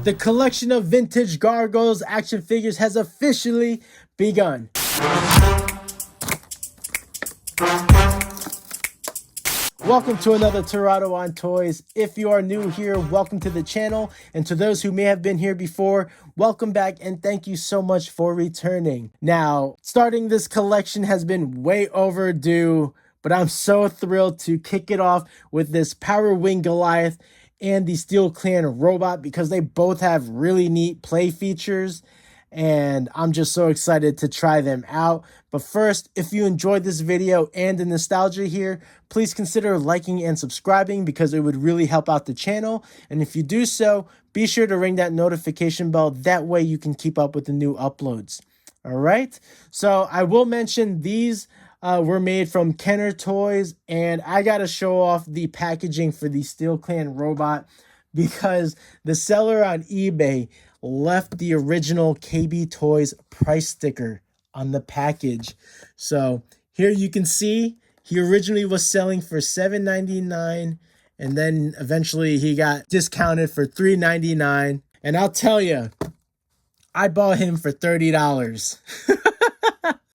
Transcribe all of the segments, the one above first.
The collection of vintage Gargoyles action figures has officially begun. Welcome to another Terado on Toys. If you are new here, welcome to the channel. And to those who may have been here before, welcome back and thank you so much for returning. Now, starting this collection has been way overdue, but I'm so thrilled to kick it off with this Power Wing Goliath and the Steel Clan robot because they both have really neat play features. And I'm just so excited to try them out. But first, if you enjoyed this video and the nostalgia here, please consider liking and subscribing because it would really help out the channel. And if you do so, be sure to ring that notification bell. That way you can keep up with the new uploads. All right. So I will mention these were made from Kenner Toys, and I got to show off the packaging for the Steel Clan robot because the seller on eBay left the original KB Toys price sticker on the package. So here you can see he originally was selling for $7.99 and then eventually he got discounted for $3.99. And I'll tell you, I bought him for $30.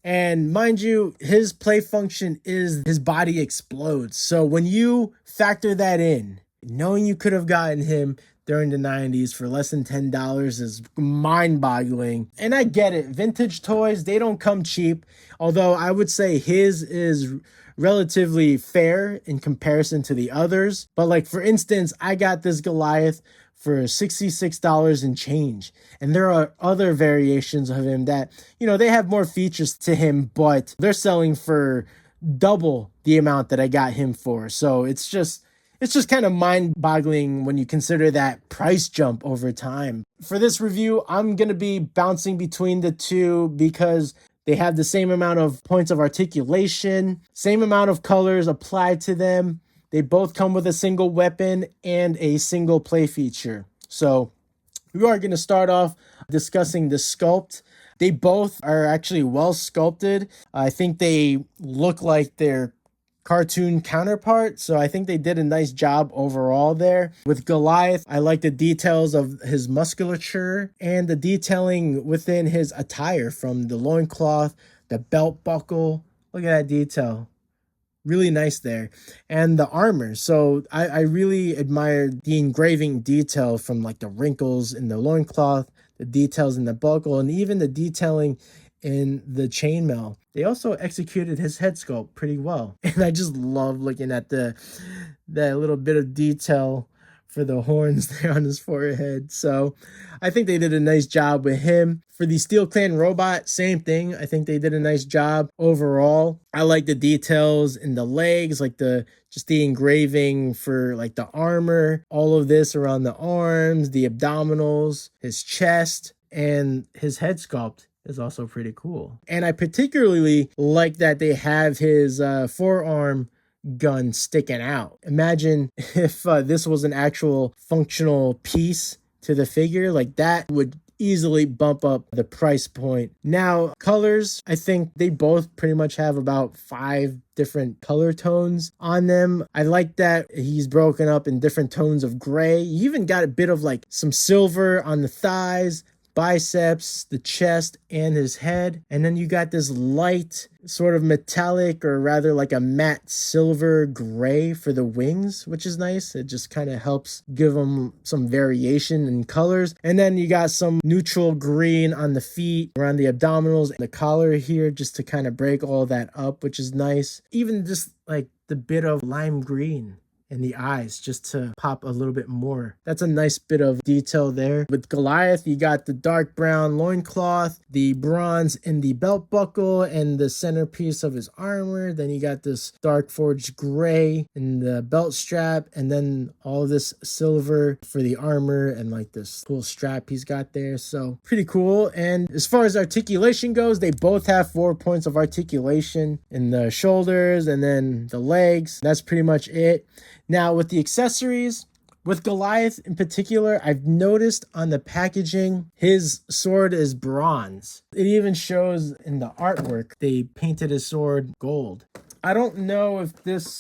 And mind you, his play function is his body explodes. So when you factor that in, knowing you could have gotten him during the 90s for less than $10 is mind-boggling. And I get it. Vintage toys, they don't come cheap. Although I would say his is relatively fair in comparison to the others. But like, for instance, I got this Goliath for $66 and change. And there are other variations of him that, you know, they have more features to him, but they're selling for double the amount that I got him for. So it's just kind of mind-boggling when you consider that price jump over time. For this review, I'm going to be bouncing between the two because they have the same amount of points of articulation, same amount of colors applied to them. They both come with a single weapon and a single play feature. So we are going to start off discussing the sculpt. They both are actually well sculpted. I think they look like they're cartoon counterpart, so I think they did a nice job overall there. With Goliath, I like the details of his musculature and the detailing within his attire, from the loincloth, the belt buckle. Look at that detail. Really nice there. And the armor. So I really admire the engraving detail from like the wrinkles in the loincloth, the details in the buckle, and even the detailing in the chainmail. They also executed his head sculpt pretty well. And I just love looking at that little bit of detail for the horns there on his forehead. So I think they did a nice job with him. For the Steel Clan robot, same thing. I think they did a nice job overall. I like the details in the legs, like just the engraving for like the armor, all of this around the arms, the abdominals, his chest, and his head sculpt is also pretty cool. And I particularly like that they have his forearm gun sticking out. Imagine if this was an actual functional piece to the figure, like that would easily bump up the price point. Now, colors, I think they both pretty much have about 5 different color tones on them. I like that he's broken up in different tones of gray. You even got a bit of like some silver on the thighs, biceps, the chest, and his head. And then you got this light sort of metallic, or rather like a matte silver gray for the wings, which is nice. It just kind of helps give them some variation in colors. And then you got some neutral green on the feet, around the abdominals, and the collar here, just to kind of break all that up, which is nice. Even just like the bit of lime green in the eyes, just to pop a little bit more. That's a nice bit of detail there. With Goliath, you got the dark brown loincloth, the bronze in the belt buckle, and the centerpiece of his armor. Then you got this dark forged gray in the belt strap, and then all this silver for the armor, and like this cool strap he's got there. So pretty cool. And as far as articulation goes, they both have 4 points of articulation in the shoulders and then the legs. That's pretty much it. Now, with the accessories, with Goliath in particular, I've noticed on the packaging, his sword is bronze. It even shows in the artwork, they painted his sword gold. I don't know if this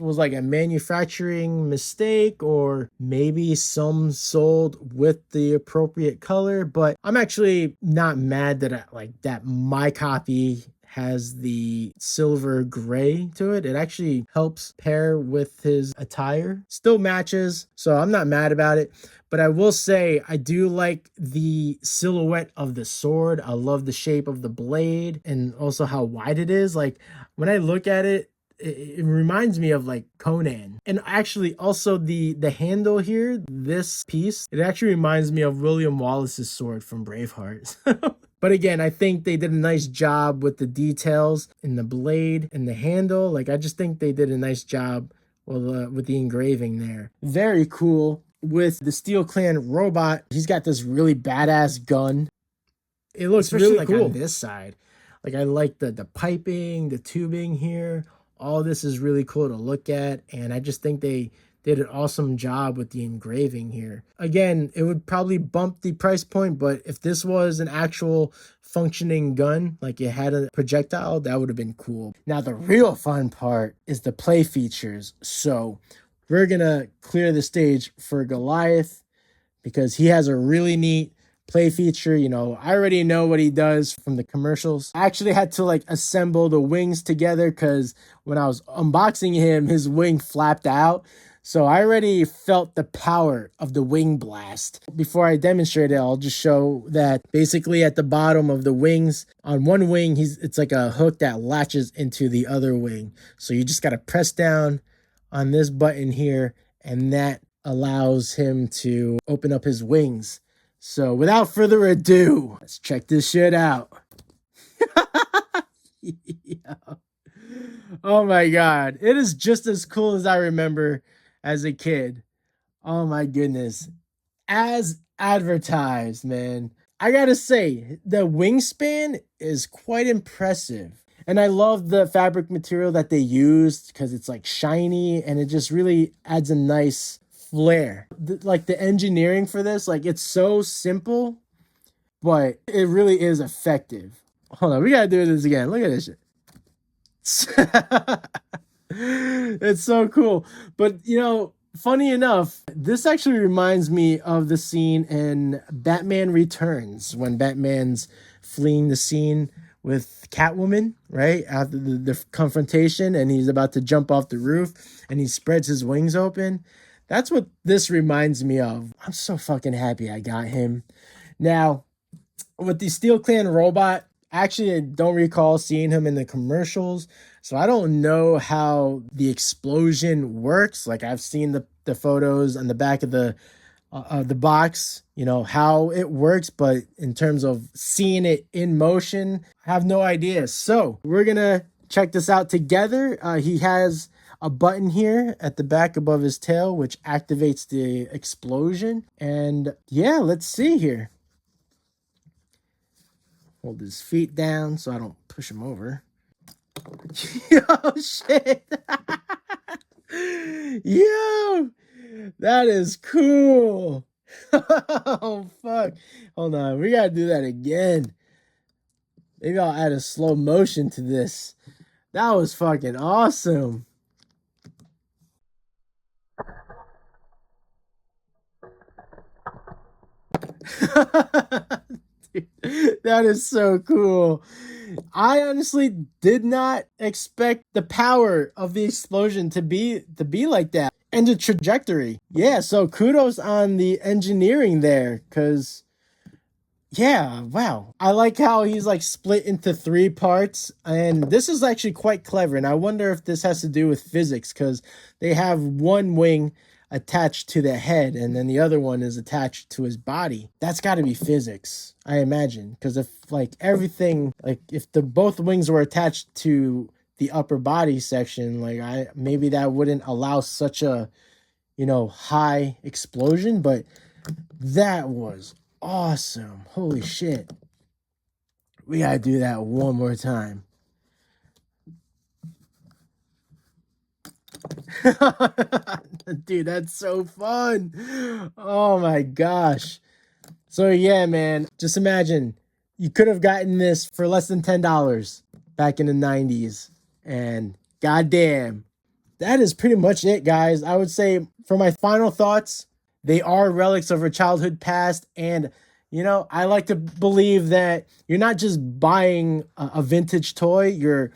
was like a manufacturing mistake, or maybe some sold with the appropriate color, but I'm actually not mad that my copy has the silver gray to it. It actually helps pair with his attire. Still matches, so I'm not mad about it. But I will say I do like the silhouette of the sword. I love the shape of the blade and also how wide it is. Like when I look at it, it reminds me of like Conan. And actually also the handle here, this piece, it actually reminds me of William Wallace's sword from Braveheart. But again, I think they did a nice job with the details in the blade and the handle. Like I just think they did a nice job with the engraving there. Very cool. With the Steel Clan robot, he's got this really badass gun. It looks especially really cool on this side. Like I like the piping, the tubing here. All this is really cool to look at, and I just think they did an awesome job with the engraving here. Again, it would probably bump the price point, but if this was an actual functioning gun, like it had a projectile, that would have been cool. Now, the real fun part is the play features. So we're gonna clear the stage for Goliath because he has a really neat play feature. You know, I already know what he does from the commercials. I actually had to like assemble the wings together because when I was unboxing him, his wing flapped out. So I already felt the power of the wing blast. Before I demonstrate it, I'll just show that basically at the bottom of the wings, on one wing, it's like a hook that latches into the other wing. So you just got to press down on this button here, and that allows him to open up his wings. So without further ado, let's check this shit out. Yeah. Oh my God. It is just as cool as I remember as a kid. Oh my goodness. As advertised, man. I gotta say, the wingspan is quite impressive. And I love the fabric material that they used because it's like shiny and it just really adds a nice flair. Like the engineering for this, like it's so simple, but it really is effective. Hold on, we gotta do this again. Look at this shit. It's so cool. But you know, funny enough, this actually reminds me of the scene in Batman Returns when Batman's fleeing the scene with Catwoman, right? After the confrontation and he's about to jump off the roof and he spreads his wings open. That's what this reminds me of. I'm so fucking happy I got him. Now, with the Steel Clan robot, actually, I don't recall seeing him in the commercials, so I don't know how the explosion works. Like I've seen the photos on the back of the box, you know, how it works, but in terms of seeing it in motion, I have no idea. So we're gonna check this out together. He has a button here at the back above his tail, which activates the explosion. And yeah, let's see here. Hold his feet down so I don't push him over. Oh, shit. Yo, that is cool. Oh, fuck. Hold on. We got to do that again. Maybe I'll add a slow motion to this. That was fucking awesome. Dude, that is so cool. I honestly did not expect the power of the explosion to be like that and the trajectory. Yeah, so kudos on the engineering there, because yeah, wow. I like how he's like split into 3 parts, and this is actually quite clever. And I wonder if this has to do with physics, because they have one wing attached to the head and then the other one is attached to his body. That's got to be physics, I imagine, because if like everything, like if the both wings were attached to the upper body section, like maybe that wouldn't allow such a, you know, high explosion. But that was awesome. Holy shit. We gotta do that one more time. Dude, that's so fun. Oh my gosh. So yeah, man, just imagine you could have gotten this for less than $10 back in the 90s, and goddamn, that is pretty much it, guys. I would say for my final thoughts, they are relics of our childhood past. And, I like to believe that you're not just buying a vintage toy, you're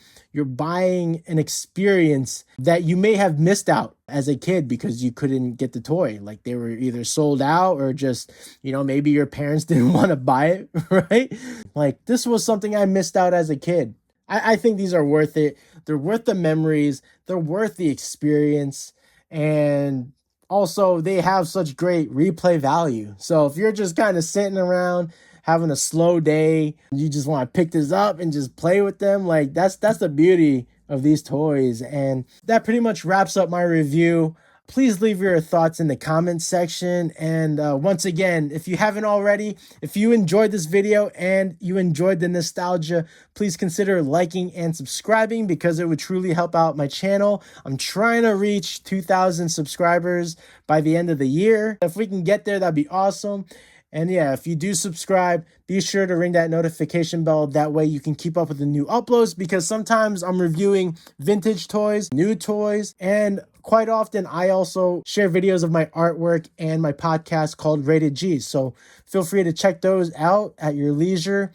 buying an experience that you may have missed out as a kid because you couldn't get the toy. Like they were either sold out or just, maybe your parents didn't want to buy it, right? Like this was something I missed out as a kid. I think these are worth it. They're worth the memories. They're worth the experience. And also, they have such great replay value. So if you're just kind of sitting around having a slow day, you just want to pick this up and just play with them, like that's the beauty of these toys. And that pretty much wraps up my review. Please leave your thoughts in the comments section. And once again, if you haven't already, if you enjoyed this video and you enjoyed the nostalgia, please consider liking and subscribing because it would truly help out my channel. I'm trying to reach 2,000 subscribers by the end of the year. If we can get there, that'd be awesome. And yeah, if you do subscribe, be sure to ring that notification bell. That way you can keep up with the new uploads because sometimes I'm reviewing vintage toys, new toys, and quite often I also share videos of my artwork and my podcast called Rated G. So feel free to check those out at your leisure.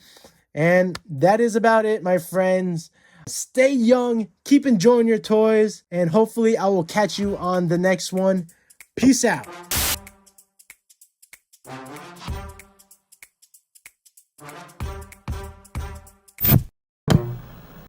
And that is about it, my friends. Stay young, keep enjoying your toys, and hopefully I will catch you on the next one. Peace out.